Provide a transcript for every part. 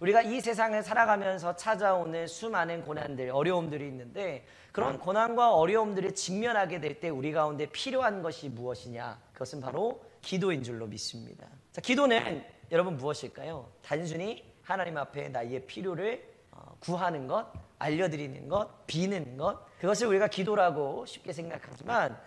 우리가 이 세상을 살아가면서 찾아오는 수많은 고난들, 어려움들이 있는데 그런 고난과 어려움들을 직면하게 될 때 우리 가운데 필요한 것이 무엇이냐? 그것은 바로 기도인 줄로 믿습니다. 자, 기도는 여러분 무엇일까요? 단순히 하나님 앞에 나의 필요를 구하는 것, 알려드리는 것, 비는 것, 그것을 우리가 기도라고 쉽게 생각하지만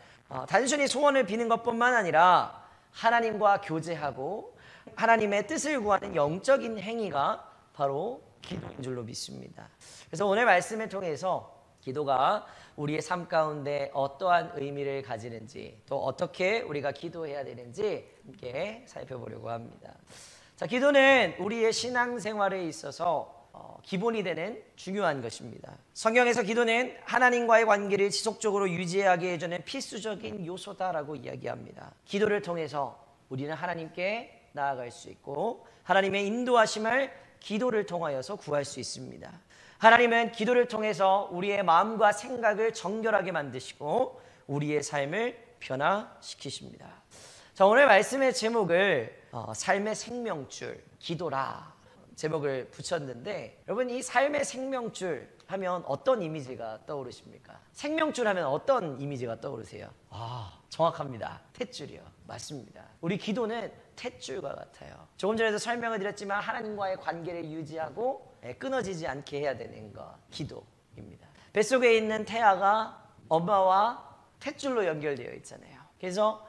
단순히 소원을 비는 것뿐만 아니라 하나님과 교제하고 하나님의 뜻을 구하는 영적인 행위가 바로 기도인 줄로 믿습니다. 그래서 오늘 말씀을 통해서 기도가 우리의 삶 가운데 어떠한 의미를 가지는지 또 어떻게 우리가 기도해야 되는지 함께 살펴보려고 합니다. 자, 기도는 우리의 신앙생활에 있어서 기본이 되는 중요한 것입니다. 성경에서 기도는 하나님과의 관계를 지속적으로 유지하게 해주는 필수적인 요소다라고 이야기합니다. 기도를 통해서 우리는 하나님께 나아갈 수 있고 하나님의 인도하심을 기도를 통하여서 구할 수 있습니다. 하나님은 기도를 통해서 우리의 마음과 생각을 정결하게 만드시고 우리의 삶을 변화시키십니다. 자, 오늘 말씀의 제목을 삶의 생명줄 기도라 제목을 붙였는데 여러분 이 삶의 생명줄 하면 어떤 이미지가 떠오르십니까? 생명줄 하면 어떤 이미지가 떠오르세요? 정확합니다. 탯줄이요. 맞습니다. 우리 기도는 탯줄과 같아요. 조금 전에도 설명을 드렸지만 하나님과의 관계를 유지하고 끊어지지 않게 해야 되는 것, 기도입니다. 뱃속에 있는 태아가 엄마와 탯줄로 연결되어 있잖아요. 그래서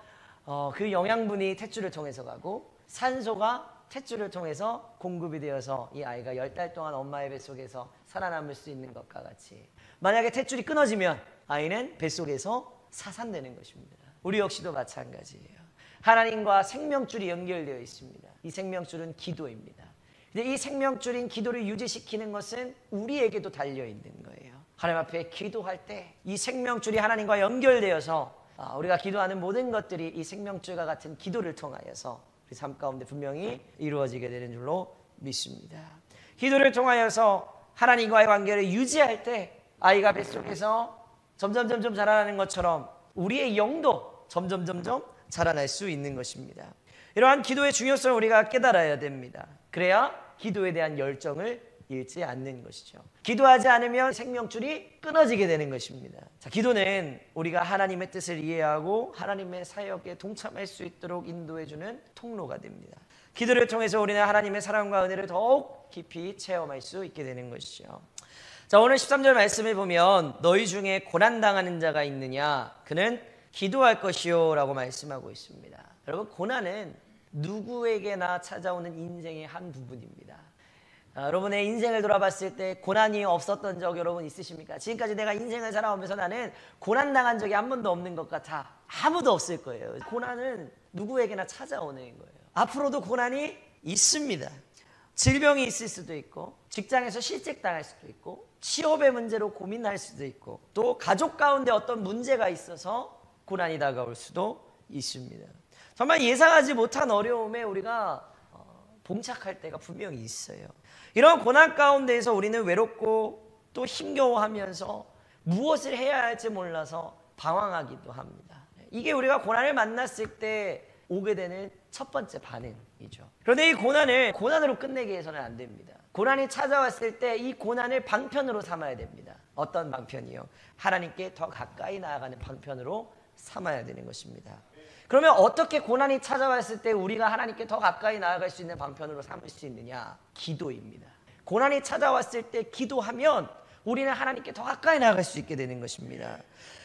그 영양분이 탯줄을 통해서 가고 산소가 탯줄을 통해서 공급이 되어서 이 아이가 10달 동안 엄마의 뱃속에서 살아남을 수 있는 것과 같이 만약에 탯줄이 끊어지면 아이는 뱃속에서 사산되는 것입니다. 우리 역시도 마찬가지예요. 하나님과 생명줄이 연결되어 있습니다. 이 생명줄은 기도입니다. 근데 이 생명줄인 기도를 유지시키는 것은 우리에게도 달려있는 거예요. 하나님 앞에 기도할 때 이 생명줄이 하나님과 연결되어서 우리가 기도하는 모든 것들이 이 생명줄과 같은 기도를 통하여서 우리 삶 가운데 분명히 이루어지게 되는 줄로 믿습니다. 기도를 통하여서 하나님과의 관계를 유지할 때 아이가 뱃속에서 점점 자라나는 것처럼 우리의 영도 점점 자라날 수 있는 것입니다. 이러한 기도의 중요성을 우리가 깨달아야 됩니다. 그래야 기도에 대한 열정을 잃지 않는 것이죠. 기도하지 않으면 생명줄이 끊어지게 되는 것입니다. 자, 기도는 우리가 하나님의 뜻을 이해하고 하나님의 사역에 동참할 수 있도록 인도해주는 통로가 됩니다. 기도를 통해서 우리는 하나님의 사랑과 은혜를 더욱 깊이 체험할 수 있게 되는 것이죠. 자, 오늘 13절 말씀을 보면 너희 중에 고난당하는 자가 있느냐 그는 기도할 것이요 라고 말씀하고 있습니다. 여러분 고난은 누구에게나 찾아오는 인생의 한 부분입니다. 여러분의 인생을 돌아봤을 때 고난이 없었던 적 여러분 있으십니까? 지금까지 내가 인생을 살아오면서 나는 고난당한 적이 한 번도 없는 것 같아. 아무도 없을 거예요. 고난은 누구에게나 찾아오는 거예요. 앞으로도 고난이 있습니다. 질병이 있을 수도 있고 직장에서 실직당할 수도 있고 취업의 문제로 고민할 수도 있고 또 가족 가운데 어떤 문제가 있어서 고난이 다가올 수도 있습니다. 정말 예상하지 못한 어려움에 우리가 봉착할 때가 분명히 있어요. 이런 고난 가운데에서 우리는 외롭고 또 힘겨워하면서 무엇을 해야 할지 몰라서 방황하기도 합니다. 이게 우리가 고난을 만났을 때 오게 되는 첫 번째 반응이죠. 그런데 이 고난을 고난으로 끝내게 해서는 안 됩니다. 고난이 찾아왔을 때 이 고난을 방편으로 삼아야 됩니다. 어떤 방편이요? 하나님께 더 가까이 나아가는 방편으로 삼아야 되는 것입니다. 그러면 어떻게 고난이 찾아왔을 때 우리가 하나님께 더 가까이 나아갈 수 있는 방편으로 삼을 수 있느냐? 기도입니다. 고난이 찾아왔을 때 기도하면 우리는 하나님께 더 가까이 나아갈 수 있게 되는 것입니다.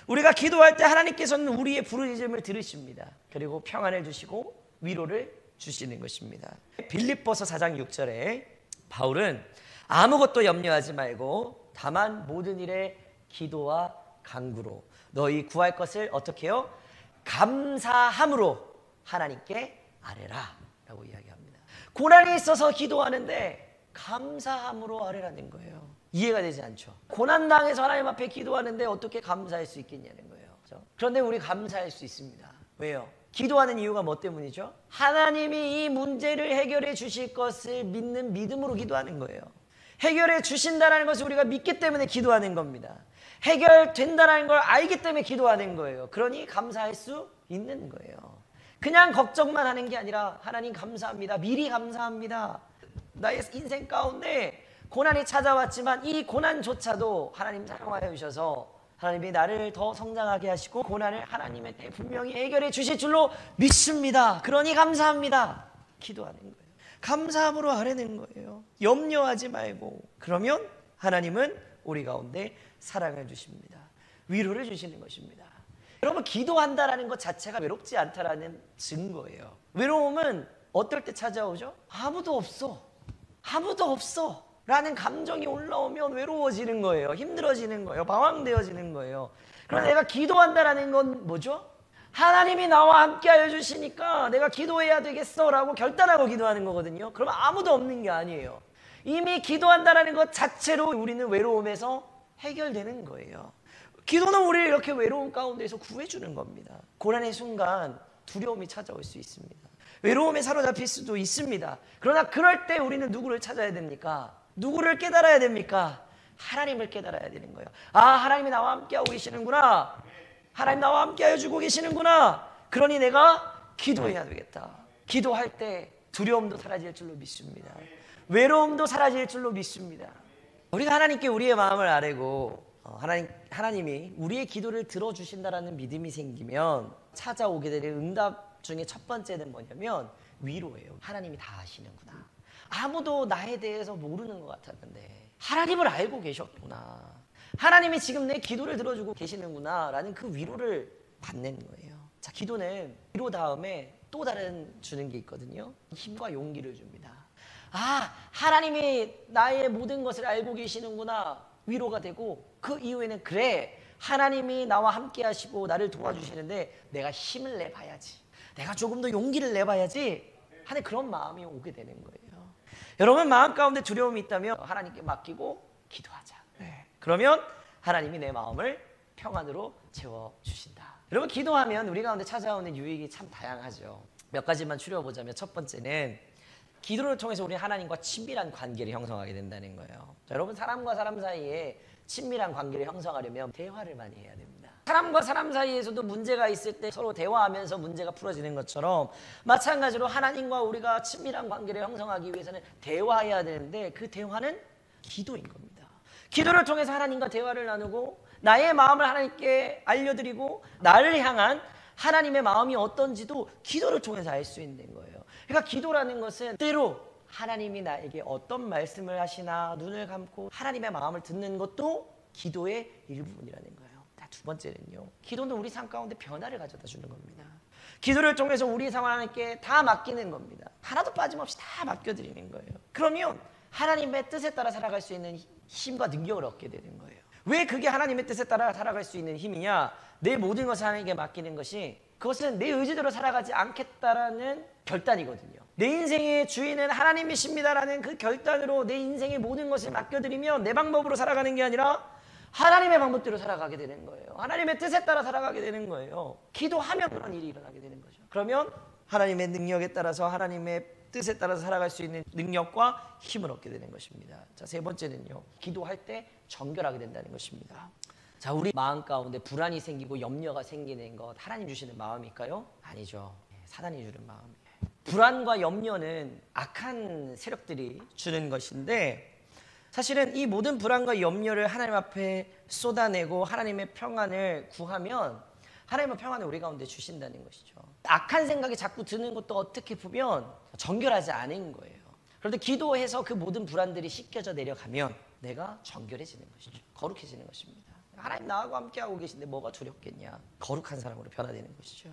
우리가 기도할 때 하나님께서는 우리의 부르짖음을 들으십니다. 그리고 평안을 주시고 위로를 주시는 것입니다. 빌립보서 4장 6절에 바울은 아무것도 염려하지 말고 다만 모든 일에 기도와 간구로 너희 구할 것을 어떻게 해요? 감사함으로 하나님께 아뢰라 라고 이야기합니다. 고난이 있어서 기도하는데 감사함으로 아뢰라는 거예요. 이해가 되지 않죠? 고난당해서 하나님 앞에 기도하는데 어떻게 감사할 수 있겠냐는 거예요. 그렇죠? 그런데 우리 감사할 수 있습니다. 왜요? 기도하는 이유가 뭐 때문이죠? 하나님이 이 문제를 해결해 주실 것을 믿는 믿음으로 기도하는 거예요. 해결해 주신다는 것을 우리가 믿기 때문에 기도하는 겁니다. 해결된다는 걸 알기 때문에 기도하는 거예요. 그러니 감사할 수 있는 거예요. 그냥 걱정만 하는 게 아니라 하나님 감사합니다. 미리 감사합니다. 나의 인생 가운데 고난이 찾아왔지만 이 고난조차도 하나님 사용하여 주셔서 하나님이 나를 더 성장하게 하시고 고난을 하나님한테 분명히 해결해 주실 줄로 믿습니다. 그러니 감사합니다. 기도하는 거예요. 감사함으로 아뢰는 거예요. 염려하지 말고. 그러면 하나님은 우리 가운데 사랑을 주십니다. 위로를 주시는 것입니다. 여러분, 기도한다라는 것 자체가 외롭지 않다라는 증거예요. 외로움은 어떨 때 찾아오죠? 아무도 없어. 아무도 없어 라는 감정이 올라오면 외로워지는 거예요. 힘들어지는 거예요. 방황되어지는 거예요. 그런데 내가 기도한다라는 건 뭐죠? 하나님이 나와 함께 하여 주시니까 내가 기도해야 되겠어 라고 결단하고 기도하는 거거든요. 그러면 아무도 없는 게 아니에요. 이미 기도한다라는 것 자체로 우리는 외로움에서 해결되는 거예요. 기도는 우리를 이렇게 외로움 가운데서 구해주는 겁니다. 고난의 순간 두려움이 찾아올 수 있습니다. 외로움에 사로잡힐 수도 있습니다. 그러나 그럴 때 우리는 누구를 찾아야 됩니까? 누구를 깨달아야 됩니까? 하나님을 깨달아야 되는 거예요. 아, 하나님이 나와 함께하고 계시는구나. 하나님 나와 함께하여 주고 계시는구나. 그러니 내가 기도해야 되겠다. 기도할 때 두려움도 사라질 줄로 믿습니다. 외로움도 사라질 줄로 믿습니다. 우리가 하나님께 우리의 마음을 아뢰고 하나님이 우리의 기도를 들어주신다라는 믿음이 생기면 찾아오게 되는 응답 중에 첫 번째는 뭐냐면 위로예요. 하나님이 다 아시는구나. 아무도 나에 대해서 모르는 것 같았는데 하나님을 알고 계셨구나. 하나님이 지금 내 기도를 들어주고 계시는구나 라는 그 위로를 받는 거예요. 자, 기도는 위로 다음에 또 다른 주는 게 있거든요. 힘과 용기를 줍니다. 아, 하나님이 나의 모든 것을 알고 계시는구나. 위로가 되고 그 이후에는 그래, 하나님이 나와 함께 하시고 나를 도와주시는데 내가 힘을 내봐야지. 내가 조금 더 용기를 내봐야지 하는 그런 마음이 오게 되는 거예요. 여러분, 마음 가운데 두려움이 있다면 하나님께 맡기고 기도하자. 그러면 하나님이 내 마음을 평안으로 채워주신다. 여러분, 기도하면 우리 가운데 찾아오는 유익이 참 다양하죠. 몇 가지만 추려보자면 첫 번째는 기도를 통해서 우리 하나님과 친밀한 관계를 형성하게 된다는 거예요. 자, 여러분, 사람과 사람 사이에 친밀한 관계를 형성하려면 대화를 많이 해야 됩니다. 사람과 사람 사이에서도 문제가 있을 때 서로 대화하면서 문제가 풀어지는 것처럼 마찬가지로 하나님과 우리가 친밀한 관계를 형성하기 위해서는 대화해야 되는데 그 대화는 기도인 겁니다. 기도를 통해서 하나님과 대화를 나누고 나의 마음을 하나님께 알려드리고 나를 향한 하나님의 마음이 어떤지도 기도를 통해서 알 수 있는 거예요. 그러니까 기도라는 것은 때로 하나님이 나에게 어떤 말씀을 하시나 눈을 감고 하나님의 마음을 듣는 것도 기도의 일부분이라는 거예요. 두 번째는요, 기도는 우리 삶 가운데 변화를 가져다 주는 겁니다. 기도를 통해서 우리 상황 하나님께 다 맡기는 겁니다. 하나도 빠짐없이 다 맡겨드리는 거예요. 그러면 하나님의 뜻에 따라 살아갈 수 있는 힘과 능력을 얻게 되는 거예요. 왜 그게 하나님의 뜻에 따라 살아갈 수 있는 힘이냐? 내 모든 것을 하나님께 맡기는 것이, 그것은 내 의지대로 살아가지 않겠다라는 결단이거든요. 내 인생의 주인은 하나님이십니다라는 그 결단으로 내 인생의 모든 것을 맡겨드리면 내 방법으로 살아가는 게 아니라 하나님의 방법대로 살아가게 되는 거예요. 하나님의 뜻에 따라 살아가게 되는 거예요. 기도하면 그런 일이 일어나게 되는 거죠. 그러면 하나님의 능력에 따라서 하나님의 뜻에 따라서 살아갈 수 있는 능력과 힘을 얻게 되는 것입니다. 자, 세 번째는요, 기도할 때 정결하게 된다는 것입니다. 자, 우리 마음 가운데 불안이 생기고 염려가 생기는 것 하나님 주시는 마음일까요? 아니죠. 사단이 주는 마음이에요. 불안과 염려는 악한 세력들이 주는 것인데, 사실은 이 모든 불안과 염려를 하나님 앞에 쏟아내고 하나님의 평안을 구하면 하나님의 평안을 우리 가운데 주신다는 것이죠. 악한 생각이 자꾸 드는 것도 어떻게 보면 정결하지 않은 거예요. 그런데 기도해서 그 모든 불안들이 씻겨져 내려가면 내가 정결해지는 것이죠. 거룩해지는 것입니다. 하나님 나하고 함께하고 계신데 뭐가 두렵겠냐. 거룩한 사람으로 변화되는 것이죠.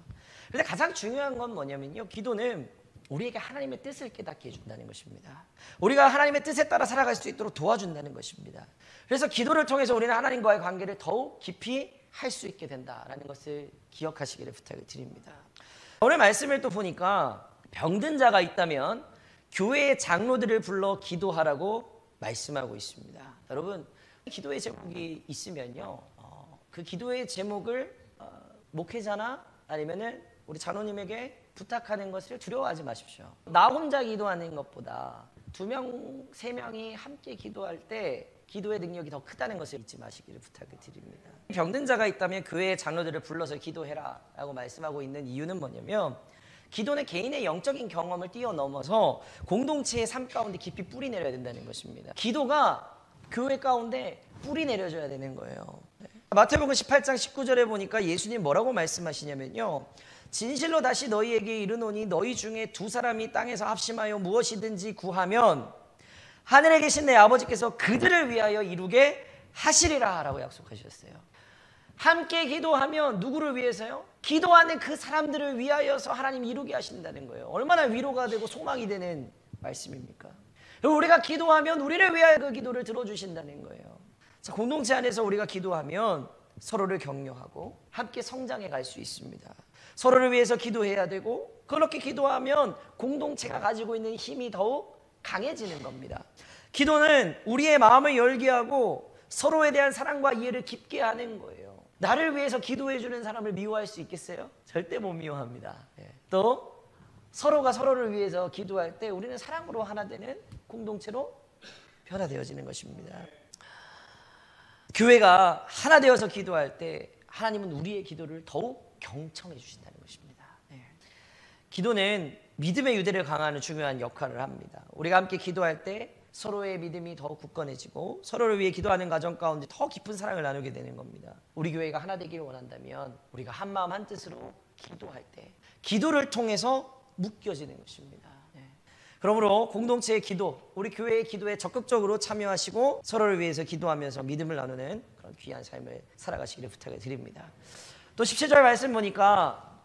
그런데 가장 중요한 건 뭐냐면요, 기도는 우리에게 하나님의 뜻을 깨닫게 해준다는 것입니다. 우리가 하나님의 뜻에 따라 살아갈 수 있도록 도와준다는 것입니다. 그래서 기도를 통해서 우리는 하나님과의 관계를 더욱 깊이 할 수 있게 된다라는 것을 기억하시기를 부탁을 드립니다. 오늘 말씀을 또 보니까 병든 자가 있다면 교회의 장로들을 불러 기도하라고 말씀하고 있습니다. 여러분, 기도의 제목이 있으면요, 그 기도의 제목을 목회자나 아니면은 우리 장로님에게 부탁하는 것을 두려워하지 마십시오. 나 혼자 기도하는 것보다 2명, 3명이 함께 기도할 때 기도의 능력이 더 크다는 것을 잊지 마시기를 부탁을 드립니다. 병든 자가 있다면 교회의 장로들을 불러서 기도해라 라고 말씀하고 있는 이유는 뭐냐면, 기도는 개인의 영적인 경험을 뛰어넘어서 공동체의 삶 가운데 깊이 뿌리 내려야 된다는 것입니다. 기도가 교회 가운데 뿌리 내려줘야 되는 거예요. 마태복음 18장 19절에 보니까 예수님 뭐라고 말씀하시냐면요, 진실로 다시 너희에게 이르노니 너희 중에 두 사람이 땅에서 합심하여 무엇이든지 구하면 하늘에 계신 내 아버지께서 그들을 위하여 이루게 하시리라 라고 약속하셨어요. 함께 기도하면 누구를 위해서요? 기도하는 그 사람들을 위하여서 하나님이 이루게 하신다는 거예요. 얼마나 위로가 되고 소망이 되는 말씀입니까? 그리고 우리가 기도하면 우리를 위하여 그 기도를 들어주신다는 거예요. 자, 공동체 안에서 우리가 기도하면 서로를 격려하고 함께 성장해 갈 수 있습니다. 서로를 위해서 기도해야 되고, 그렇게 기도하면 공동체가 가지고 있는 힘이 더욱 강해지는 겁니다. 기도는 우리의 마음을 열게 하고 서로에 대한 사랑과 이해를 깊게 하는 거예요. 나를 위해서 기도해 주는 사람을 미워할 수 있겠어요? 절대 못 미워합니다. 또 서로가 서로를 위해서 기도할 때 우리는 사랑으로 하나 되는 공동체로 변화되어지는 것입니다. 교회가 하나 되어서 기도할 때 하나님은 우리의 기도를 더욱 경청해 주신다는 것입니다. 기도는 믿음의 유대를 강화하는 중요한 역할을 합니다. 우리가 함께 기도할 때 서로의 믿음이 더욱 굳건해지고 서로를 위해 기도하는 과정 가운데 더 깊은 사랑을 나누게 되는 겁니다. 우리 교회가 하나 되기를 원한다면 우리가 한 마음 한 뜻으로 기도할 때 기도를 통해서 묶여지는 것입니다. 그러므로 공동체의 기도, 우리 교회의 기도에 적극적으로 참여하시고 서로를 위해서 기도하면서 믿음을 나누는 그런 귀한 삶을 살아가시기를 부탁을 드립니다. 또 17절 말씀 보니까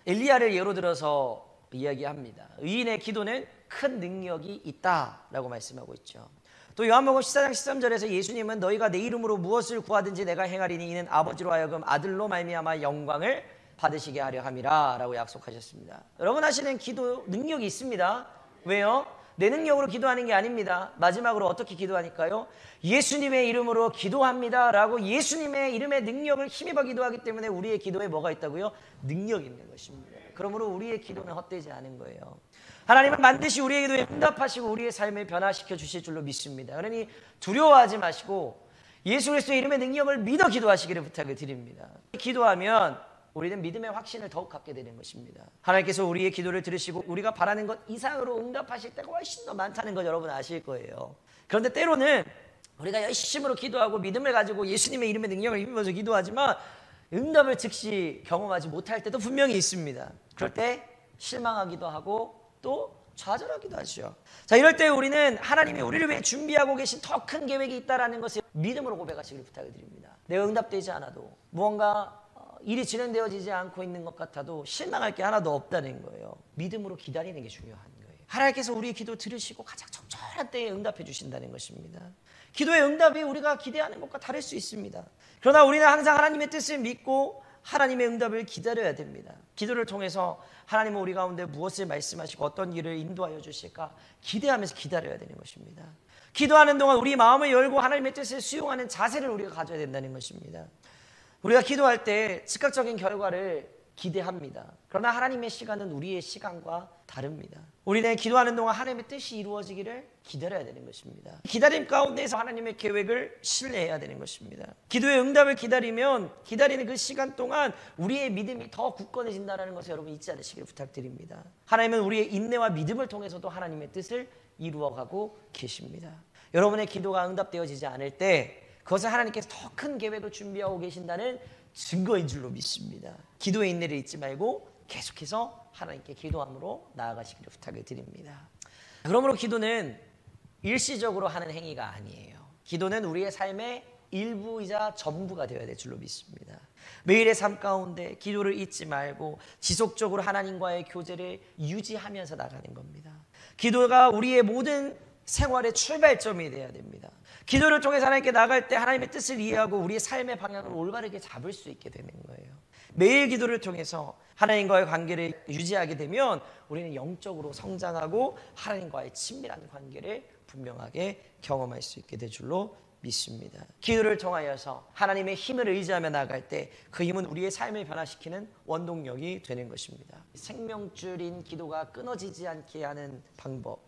엘리야를 예로 들어서 이야기합니다. 의인의 기도는 큰 능력이 있다라고 말씀하고 있죠. 또 요한복음 14장 13절에서 예수님은 너희가 내 이름으로 무엇을 구하든지 내가 행하리니 이는 아버지로 하여금 아들로 말미암아 영광을 받으시게 하려 함이라 라고 약속하셨습니다. 여러분 하시는 기도 능력이 있습니다. 왜요? 내 능력으로 기도하는 게 아닙니다. 마지막으로 어떻게 기도하니까요? 예수님의 이름으로 기도합니다 라고 예수님의 이름의 능력을 힘입어 기도하기 때문에 우리의 기도에 뭐가 있다고요? 능력이 있는 것입니다. 그러므로 우리의 기도는 헛되지 않은 거예요. 하나님은 반드시 우리의 기도에 응답하시고 우리의 삶을 변화시켜 주실 줄로 믿습니다. 그러니 두려워하지 마시고 예수 그리스도의 이름의 능력을 믿어 기도하시기를 부탁을 드립니다. 기도하면 우리는 믿음의 확신을 더욱 갖게 되는 것입니다. 하나님께서 우리의 기도를 들으시고 우리가 바라는 것 이상으로 응답하실 때가 훨씬 더 많다는 것 여러분 아실 거예요. 그런데 때로는 우리가 열심으로 기도하고 믿음을 가지고 예수님의 이름의 능력을 힘입어서 기도하지만 응답을 즉시 경험하지 못할 때도 분명히 있습니다. 그럴 때 실망하기도 하고 또 좌절하기도 하죠. 자, 이럴 때 우리는 하나님이 우리를 위해 준비하고 계신 더 큰 계획이 있다는 것을 믿음으로 고백하시길 부탁을 드립니다. 내가 응답되지 않아도 무언가 일이 진행되어지지 않고 있는 것 같아도 실망할 게 하나도 없다는 거예요. 믿음으로 기다리는 게 중요한 거예요. 하나님께서 우리의 기도 들으시고 가장 적절한 때에 응답해 주신다는 것입니다. 기도의 응답이 우리가 기대하는 것과 다를 수 있습니다. 그러나 우리는 항상 하나님의 뜻을 믿고 하나님의 응답을 기다려야 됩니다. 기도를 통해서 하나님은 우리 가운데 무엇을 말씀하시고 어떤 일을 인도하여 주실까 기대하면서 기다려야 되는 것입니다. 기도하는 동안 우리 마음을 열고 하나님의 뜻을 수용하는 자세를 우리가 가져야 된다는 것입니다. 우리가 기도할 때 즉각적인 결과를 기대합니다. 그러나 하나님의 시간은 우리의 시간과 다릅니다. 우리는 기도하는 동안 하나님의 뜻이 이루어지기를 기다려야 되는 것입니다. 기다림 가운데서 하나님의 계획을 신뢰해야 되는 것입니다. 기도의 응답을 기다리면 기다리는 그 시간 동안 우리의 믿음이 더 굳건해진다는 것을 여러분 잊지 않으시길 부탁드립니다. 하나님은 우리의 인내와 믿음을 통해서도 하나님의 뜻을 이루어가고 계십니다. 여러분의 기도가 응답되어지지 않을 때 그것을 하나님께서 더 큰 계획을 준비하고 계신다는 증거인 줄로 믿습니다. 기도의 인내를 잊지 말고 계속해서 하나님께 기도함으로 나아가시기를 부탁을 드립니다. 그러므로 기도는 일시적으로 하는 행위가 아니에요. 기도는 우리의 삶의 일부이자 전부가 되어야 될 줄로 믿습니다. 매일의 삶 가운데 기도를 잊지 말고 지속적으로 하나님과의 교제를 유지하면서 나가는 겁니다. 기도가 우리의 모든 생활의 출발점이 되어야 됩니다. 기도를 통해서 하나님께 나갈 때 하나님의 뜻을 이해하고 우리의 삶의 방향을 올바르게 잡을 수 있게 되는 거예요. 매일 기도를 통해서 하나님과의 관계를 유지하게 되면 우리는 영적으로 성장하고 하나님과의 친밀한 관계를 분명하게 경험할 수 있게 될 줄로 믿습니다. 기도를 통하여서 하나님의 힘을 의지하며 나갈 때 그 힘은 우리의 삶을 변화시키는 원동력이 되는 것입니다. 생명줄인 기도가 끊어지지 않게 하는 방법,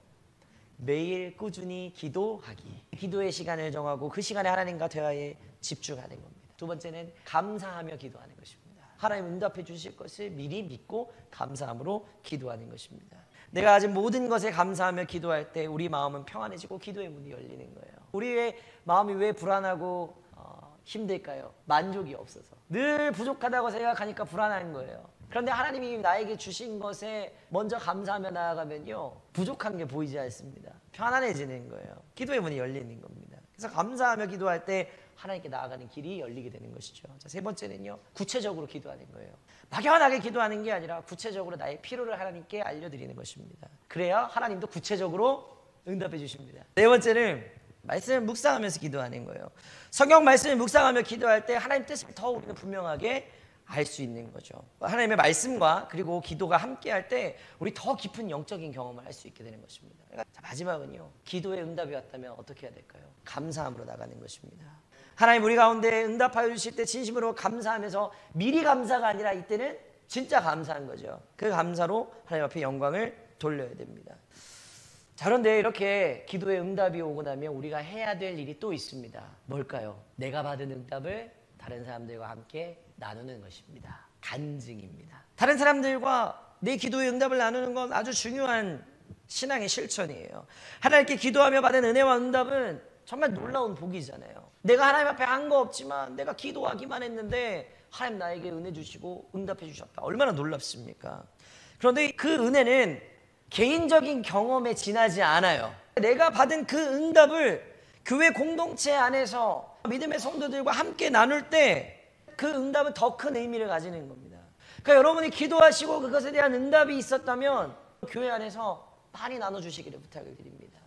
매일 꾸준히 기도하기. 기도의 시간을 정하고 그 시간에 하나님과 대화에 집중하는 겁니다. 두 번째는 감사하며 기도하는 것입니다. 하나님 응답해 주실 것을 미리 믿고 감사함으로 기도하는 것입니다. 내가 가진 모든 것에 감사하며 기도할 때 우리 마음은 평안해지고 기도의 문이 열리는 거예요. 우리의 마음이 왜 불안하고 힘들까요? 만족이 없어서. 늘 부족하다고 생각하니까 불안한 거예요. 그런데 하나님이 나에게 주신 것에 먼저 감사하며 나아가면요, 부족한 게 보이지 않습니다. 편안해지는 거예요. 기도의 문이 열리는 겁니다. 그래서 감사하며 기도할 때 하나님께 나아가는 길이 열리게 되는 것이죠. 자, 세 번째는요, 구체적으로 기도하는 거예요. 막연하게 기도하는 게 아니라 구체적으로 나의 필요를 하나님께 알려드리는 것입니다. 그래야 하나님도 구체적으로 응답해 주십니다. 네 번째는 말씀을 묵상하면서 기도하는 거예요. 성경 말씀을 묵상하며 기도할 때 하나님 뜻을 더 우리는 분명하게 알 수 있는 거죠. 하나님의 말씀과 그리고 기도가 함께할 때 우리 더 깊은 영적인 경험을 할 수 있게 되는 것입니다. 그러니까 마지막은요, 기도의 응답이 왔다면 어떻게 해야 될까요? 감사함으로 나가는 것입니다. 하나님 우리 가운데 응답하여 주실 때 진심으로 감사하면서 미리 감사가 아니라 이때는 진짜 감사한 거죠. 그 감사로 하나님 앞에 영광을 돌려야 됩니다. 자, 그런데 이렇게 기도의 응답이 오고 나면 우리가 해야 될 일이 또 있습니다. 뭘까요? 내가 받은 응답을 다른 사람들과 함께 나누는 것입니다. 간증입니다. 다른 사람들과 내 기도의 응답을 나누는 건 아주 중요한 신앙의 실천이에요. 하나님께 기도하며 받은 은혜와 응답은 정말 놀라운 복이잖아요. 내가 하나님 앞에 한 거 없지만 내가 기도하기만 했는데 하나님 나에게 은혜 주시고 응답해 주셨다. 얼마나 놀랍습니까? 그런데 그 은혜는 개인적인 경험에 지나지 않아요. 내가 받은 그 응답을 교회 공동체 안에서 믿음의 성도들과 함께 나눌 때 그 응답은 더 큰 의미를 가지는 겁니다. 그러니까 여러분이 기도하시고 그것에 대한 응답이 있었다면 교회 안에서 많이 나눠주시기를 부탁을 드립니다.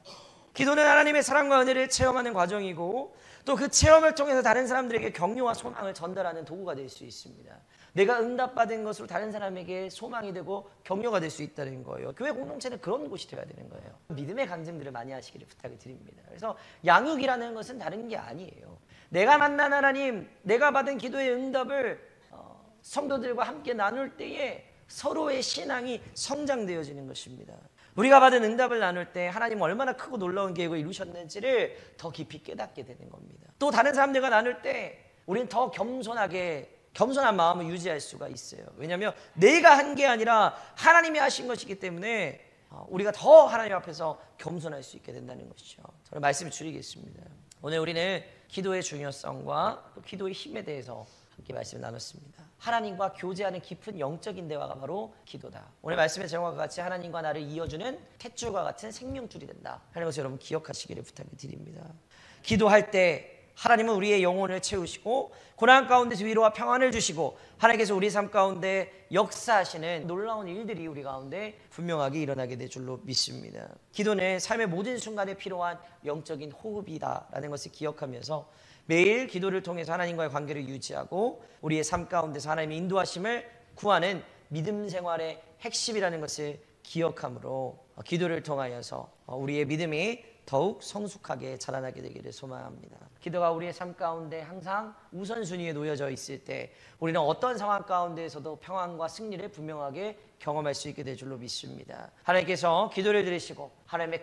기도는 하나님의 사랑과 은혜를 체험하는 과정이고 또 그 체험을 통해서 다른 사람들에게 격려와 소망을 전달하는 도구가 될 수 있습니다. 내가 응답받은 것으로 다른 사람에게 소망이 되고 격려가 될 수 있다는 거예요. 교회 공동체는 그런 곳이 되어야 되는 거예요. 믿음의 간증들을 많이 하시기를 부탁을 드립니다. 그래서 양육이라는 것은 다른 게 아니에요. 내가 만난 하나님, 내가 받은 기도의 응답을 성도들과 함께 나눌 때에 서로의 신앙이 성장되어지는 것입니다. 우리가 받은 응답을 나눌 때 하나님은 얼마나 크고 놀라운 계획을 이루셨는지를 더 깊이 깨닫게 되는 겁니다. 또 다른 사람들과 나눌 때 우리는 더 겸손한 마음을 유지할 수가 있어요. 왜냐하면 내가 한 게 아니라 하나님이 하신 것이기 때문에 우리가 더 하나님 앞에서 겸손할 수 있게 된다는 것이죠. 저는 말씀을 줄이겠습니다. 오늘 우리는 기도의 중요성과 또 기도의 힘에 대해서 함께 말씀을 나눴습니다. 하나님과 교제하는 깊은 영적인 대화가 바로 기도다. 오늘 말씀의 제목과 같이 하나님과 나를 이어주는 탯줄과 같은 생명줄이 된다 하는 것을 여러분 기억하시기를 부탁을 드립니다. 기도할 때 하나님은 우리의 영혼을 채우시고 고난 가운데서 위로와 평안을 주시고 하나님께서 우리 삶 가운데 역사하시는 놀라운 일들이 우리 가운데 분명하게 일어나게 될 줄로 믿습니다. 기도는 삶의 모든 순간에 필요한 영적인 호흡이다라는 것을 기억하면서 매일 기도를 통해서 하나님과의 관계를 유지하고 우리의 삶 가운데서 하나님의 인도하심을 구하는 믿음 생활의 핵심이라는 것을 기억함으로 기도를 통하여서 우리의 믿음이 더욱 성숙하게 자라나게 되기를 소망합니다. 기도가 우리의 삶 가운데 항상 우선순위에 놓여져 있을 때 우리는 어떤 상황 가운데에서도 평안과 승리를 분명하게 경험할 수 있게 될 줄로 믿습니다. 하나님께서 기도를 들으시고 하나님의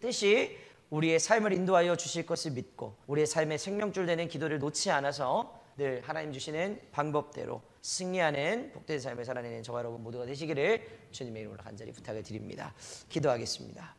뜻이 우리의 삶을 인도하여 주실 것을 믿고 우리의 삶의 생명줄 되는 기도를 놓지 않아서 늘 하나님 주시는 방법대로 승리하는 복된 삶을 살아내는 저와 여러분 모두가 되시기를 주님의 이름으로 간절히 부탁을 드립니다. 기도하겠습니다.